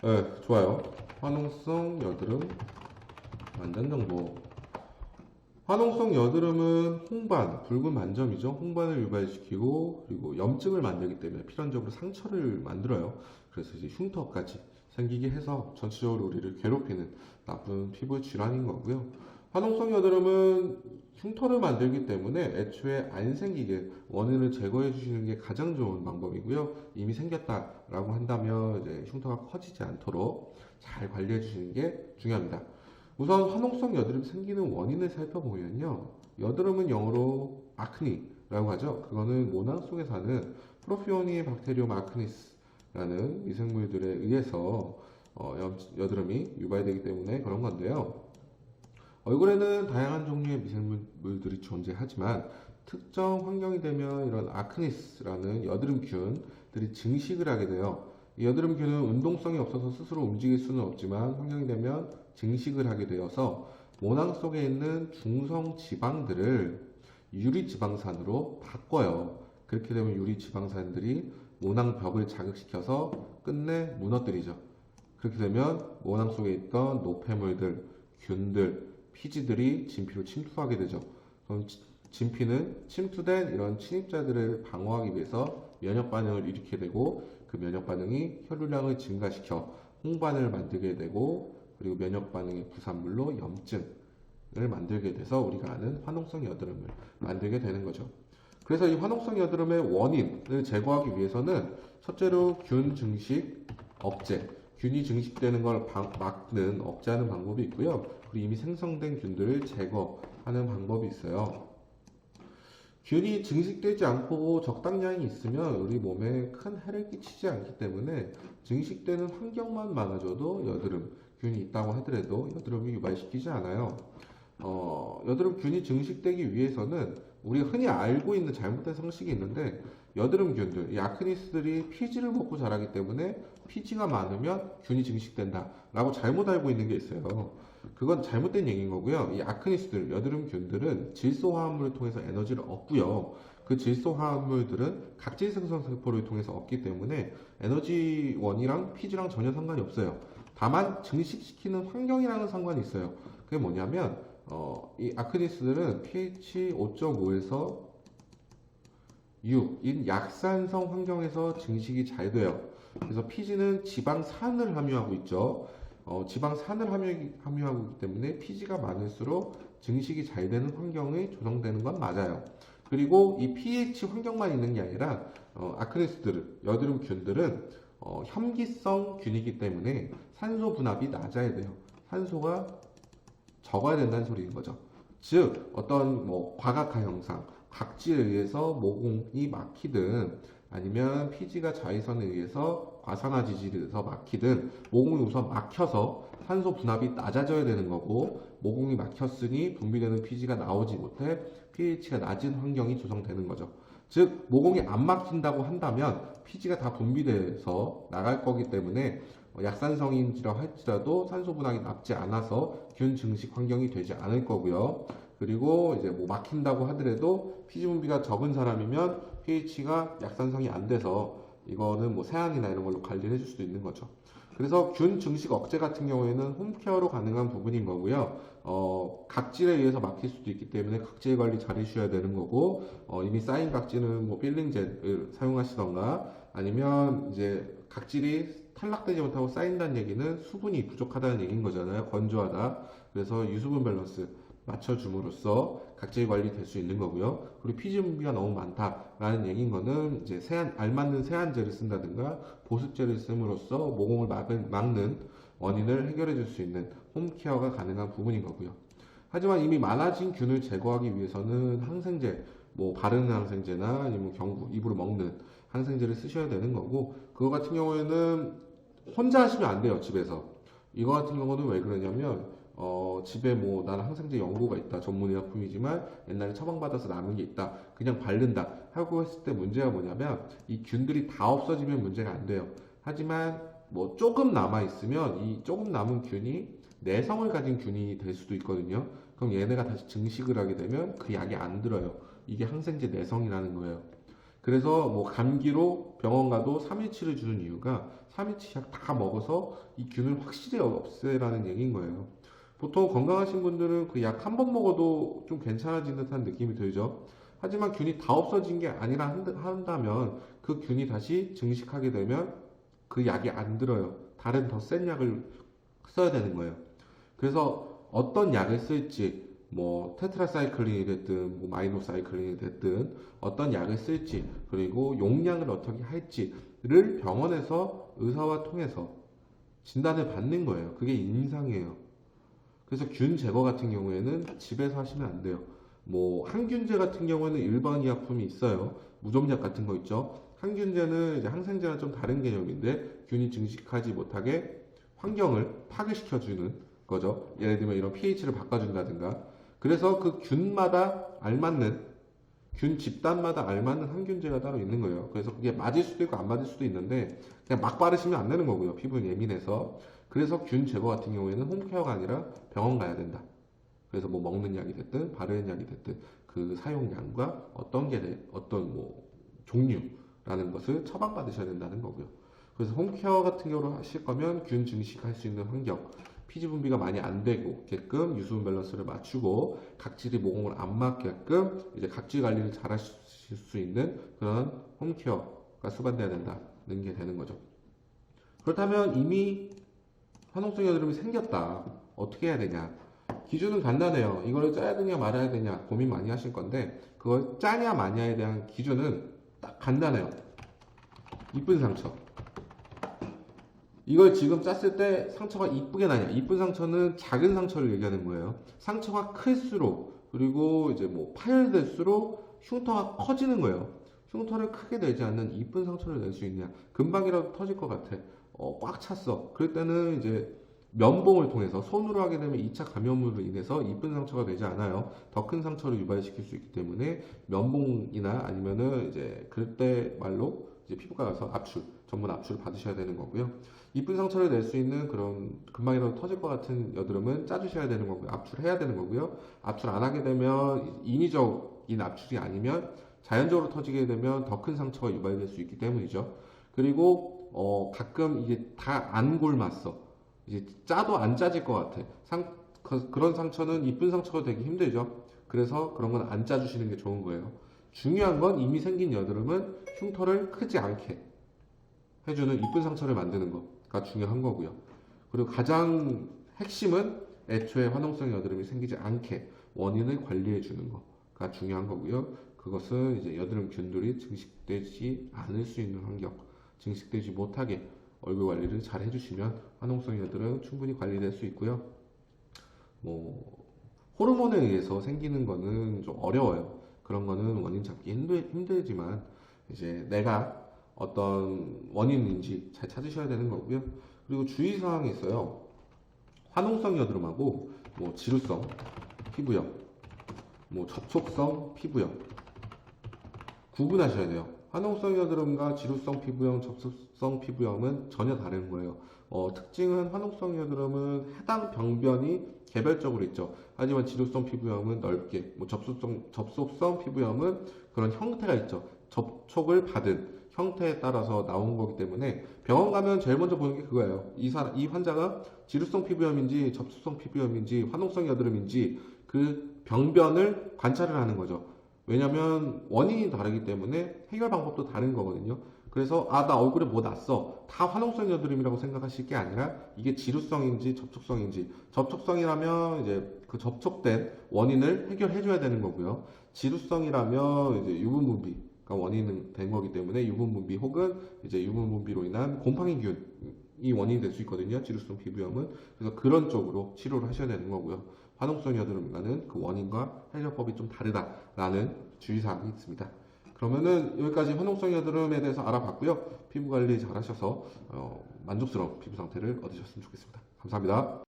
네, 좋아요. 화농성 여드름 완전 정보. 화농성 여드름은 홍반, 붉은 반점이죠. 홍반을 유발시키고 그리고 염증을 만들기 때문에 필연적으로 상처를 만들어요. 그래서 이제 흉터까지 생기게 해서 전체적으로 우리를 괴롭히는 나쁜 피부 질환인 거고요. 화농성 여드름은 흉터를 만들기 때문에 애초에 안 생기게 원인을 제거해 주시는 게 가장 좋은 방법이고요. 이미 생겼다라고 한다면 이제 흉터가 커지지 않도록 잘 관리해 주시는 게 중요합니다. 우선 화농성 여드름 생기는 원인을 살펴보면요. 여드름은 영어로 아크니라고 하죠. 그거는 모낭 속에 사는 프로피오니 박테리움 아크니스라는 미생물들에 의해서 여드름이 유발되기 때문에 그런 건데요. 얼굴에는 다양한 종류의 미생물들이 존재하지만 특정 환경이 되면 이런 아크니스라는 여드름균들이 증식을 하게 돼요. 이 여드름균은 운동성이 없어서 스스로 움직일 수는 없지만 환경이 되면 증식을 하게 되어서 모낭 속에 있는 중성 지방들을 유리지방산으로 바꿔요. 그렇게 되면 유리지방산들이 모낭 벽을 자극시켜서 끝내 무너뜨리죠. 그렇게 되면 모낭 속에 있던 노폐물들, 균들, 피지들이 진피로 침투하게 되죠. 그럼 진피는 침투된 이런 침입자들을 방어하기 위해서 면역 반응을 일으키게 되고 그 면역 반응이 혈류량을 증가시켜 홍반을 만들게 되고 그리고 면역 반응의 부산물로 염증을 만들게 돼서 우리가 아는 화농성 여드름을 만들게 되는 거죠. 그래서 이 화농성 여드름의 원인을 제거하기 위해서는 첫째로 균 증식 억제, 균이 증식되는 걸 막는 억제하는 방법이 있고요. 그리고 이미 생성된 균들을 제거하는 방법이 있어요. 균이 증식되지 않고 적당량이 있으면 우리 몸에 큰 해를 끼치지 않기 때문에 증식되는 환경만 많아져도 여드름, 균이 있다고 하더라도 여드름이 유발시키지 않아요. 여드름 균이 증식되기 위해서는 우리가 흔히 알고 있는 잘못된 상식이 있는데 여드름균들, 이 아크니스들이 피지를 먹고 자라기 때문에 피지가 많으면 균이 증식된다 라고 잘못 알고 있는 게 있어요. 그건 잘못된 얘기인 거고요. 이 아크니스들, 여드름균들은 질소화합물을 통해서 에너지를 얻고요. 그 질소화합물들은 각질 생성 세포를 통해서 얻기 때문에 에너지원이랑 피지랑 전혀 상관이 없어요. 다만 증식시키는 환경이랑은 상관이 있어요. 그게 뭐냐면 이 아크니스들은 pH 5.5에서 6인 약산성 환경에서 증식이 잘 돼요. 그래서 피지는 지방산을 함유하고 있죠. 지방산을 함유하고 있기 때문에 피지가 많을수록 증식이 잘 되는 환경이 조성되는 건 맞아요. 그리고 이 pH 환경만 있는 게 아니라 아크니스들, 여드름균들은 혐기성 균이기 때문에 산소 분압이 낮아야 돼요. 산소가 적어야 된다는 소리인 거죠. 즉 어떤 뭐 과각화 현상, 각질에 의해서 모공이 막히든 아니면 피지가 자외선에 의해서 과산화 지질이 돼서 막히든 모공이 우선 막혀서 산소 분압이 낮아져야 되는 거고 모공이 막혔으니 분비되는 피지가 나오지 못해 pH가 낮은 환경이 조성되는 거죠. 즉 모공이 안 막힌다고 한다면 피지가 다 분비돼서 나갈 거기 때문에 약산성인지라 할지라도 산소 분압이 낮지 않아서 균 증식 환경이 되지 않을 거고요. 그리고 이제 뭐 막힌다고 하더라도 피지 분비가 적은 사람이면 pH가 약산성이 안 돼서 이거는 뭐 세안이나 이런 걸로 관리를 해줄 수도 있는 거죠. 그래서 균 증식 억제 같은 경우에는 홈케어로 가능한 부분인 거고요. 각질에 의해서 막힐 수도 있기 때문에 각질 관리 잘 해주셔야 되는 거고, 이미 쌓인 각질은 뭐 필링젤을 사용하시던가 아니면 이제 각질이 탈락되지 못하고 쌓인다는 얘기는 수분이 부족하다는 얘기인 거잖아요. 건조하다. 그래서 유수분 밸런스 맞춰줌으로써 각질 관리 될 수 있는 거고요. 그리고 피지 분비가 너무 많다라는 얘기인 거는 이제 알맞는 세안제를 쓴다든가 보습제를 씀으로써 모공을 막는 원인을 해결해 줄 수 있는 홈케어가 가능한 부분인 거고요. 하지만 이미 많아진 균을 제거하기 위해서는 항생제, 뭐 바르는 항생제나 아니면 경구, 입으로 먹는 항생제를 쓰셔야 되는 거고 그거 같은 경우에는 혼자 하시면 안 돼요, 집에서. 이거 같은 경우는 왜 그러냐면 집에 뭐 나는 항생제 연고가 있다 전문의약품이지만 옛날에 처방받아서 남은 게 있다 그냥 바른다 하고 했을 때 문제가 뭐냐면 이 균들이 다 없어지면 문제가 안 돼요. 하지만 뭐 조금 남아 있으면 이 조금 남은 균이 내성을 가진 균이 될 수도 있거든요. 그럼 얘네가 다시 증식을 하게 되면 그 약이 안 들어요. 이게 항생제 내성이라는 거예요. 그래서 뭐 감기로 병원 가도 3일치를 주는 이유가 3일치 약 다 먹어서 이 균을 확실히 없애라는 얘기인 거예요. 보통 건강하신 분들은 그 약 한 번 먹어도 좀 괜찮아진 듯한 느낌이 들죠. 하지만 균이 다 없어진 게 아니라 한다면 그 균이 다시 증식하게 되면 그 약이 안 들어요. 다른 더 센 약을 써야 되는 거예요. 그래서 어떤 약을 쓸지, 뭐 테트라사이클린이 됐든 뭐 마이노사이클린이 됐든 어떤 약을 쓸지, 그리고 용량을 어떻게 할지를 병원에서 의사와 통해서 진단을 받는 거예요. 그게 임상이에요. 그래서 균 제거 같은 경우에는 집에서 하시면 안 돼요. 뭐 항균제 같은 경우에는 일반 의약품이 있어요. 무좀약 같은 거 있죠. 항균제는 이제 항생제랑 좀 다른 개념인데 균이 증식하지 못하게 환경을 파괴시켜주는 거죠. 예를 들면 이런 pH를 바꿔준다든가. 그래서 그 균마다 알맞는 균 집단마다 알맞는 항균제가 따로 있는 거예요. 그래서 그게 맞을 수도 있고 안 맞을 수도 있는데 그냥 막 바르시면 안 되는 거고요. 피부는 예민해서. 그래서 균 제거 같은 경우에는 홈케어가 아니라 병원 가야 된다. 그래서 뭐 먹는 약이 됐든 바르는 약이 됐든 그 사용량과 어떤 뭐 종류라는 것을 처방받으셔야 된다는 거고요. 그래서 홈케어 같은 경우로 하실 거면 균 증식할 수 있는 환경, 피지 분비가 많이 안 되게끔 유수분 밸런스를 맞추고 각질이 모공을 안 맞게끔 이제 각질 관리를 잘 하실 수 있는 그런 홈케어가 수반돼야 된다는 게 되는 거죠. 그렇다면 이미 화농성 여드름이 생겼다. 어떻게 해야 되냐? 기준은 간단해요. 이걸 짜야 되냐 말아야 되냐 고민 많이 하실 건데 그걸 짜냐 마냐에 대한 기준은 딱 간단해요. 이쁜 상처. 이걸 지금 짰을 때 상처가 이쁘게 나냐? 이쁜 상처는 작은 상처를 얘기하는 거예요. 상처가 클수록 그리고 이제 뭐 파열될수록 흉터가 커지는 거예요. 흉터를 크게 내지 않는 이쁜 상처를 낼 수 있냐? 금방이라도 터질 것 같아. 꽉 찼어. 그럴 때는 이제 면봉을 통해서 손으로 하게 되면 2차 감염으로 인해서 이쁜 상처가 되지 않아요. 더 큰 상처를 유발시킬 수 있기 때문에 면봉이나 아니면은 이제 그럴 때 말로 이제 피부과 가서 전문 압출을 받으셔야 되는 거고요. 이쁜 상처를 낼 수 있는 그런 금방이라도 터질 것 같은 여드름은 짜주셔야 되는 거고요. 압출해야 되는 거고요. 압출 안 하게 되면 인위적인 압출이 아니면 자연적으로 터지게 되면 더 큰 상처가 유발될 수 있기 때문이죠. 그리고 가끔 이게 다 안 골맞어. 이제 짜도 안 짜질 것 같아. 그런 상처는 이쁜 상처가 되기 힘들죠. 그래서 그런 건 안 짜주시는 게 좋은 거예요. 중요한 건 이미 생긴 여드름은 흉터를 크지 않게 해주는 이쁜 상처를 만드는 거가 중요한 거고요. 그리고 가장 핵심은 애초에 화농성 여드름이 생기지 않게 원인을 관리해 주는 거가 중요한 거고요. 그것은 이제 여드름 균들이 증식되지 않을 수 있는 환경, 증식되지 못하게 얼굴 관리를 잘 해주시면 화농성 여드름 충분히 관리될 수 있고요. 뭐 호르몬에 의해서 생기는 거는 좀 어려워요. 그런 거는 원인 잡기 힘들지만 이제 내가 어떤 원인인지 잘 찾으셔야 되는 거고요. 그리고 주의사항이 있어요. 화농성 여드름하고 뭐 지루성 피부염, 뭐 접촉성 피부염 구분하셔야 돼요. 화농성 여드름과 지루성 피부염, 접촉성 피부염은 전혀 다른 거예요. 특징은 화농성 여드름은 해당 병변이 개별적으로 있죠. 하지만 지루성 피부염은 넓게, 뭐 접속성 피부염은 그런 형태가 있죠. 접촉을 받은 형태에 따라서 나온 거기 때문에 병원 가면 제일 먼저 보는 게 그거예요. 이 환자가 지루성 피부염인지 접촉성 피부염인지 화농성 여드름인지 그 병변을 관찰을 하는 거죠. 왜냐면 원인이 다르기 때문에 해결 방법도 다른 거거든요. 그래서 나 얼굴에 뭐 났어. 다 화농성 여드름이라고 생각하실 게 아니라 이게 지루성인지 접촉성이라면 이제 그 접촉된 원인을 해결해 줘야 되는 거고요. 지루성이라면 이제 유분 분비가 원인이 된 거기 때문에 유분 분비 혹은 이제 유분 분비로 인한 곰팡이균이 원인이 될 수 있거든요. 지루성 피부염은. 그래서 그런 쪽으로 치료를 하셔야 되는 거고요. 화농성 여드름과는 그 원인과 해결법이 좀 다르다라는 주의사항이 있습니다. 그러면은 여기까지 화농성 여드름에 대해서 알아봤고요. 피부 관리 잘 하셔서 만족스러운 피부 상태를 얻으셨으면 좋겠습니다. 감사합니다.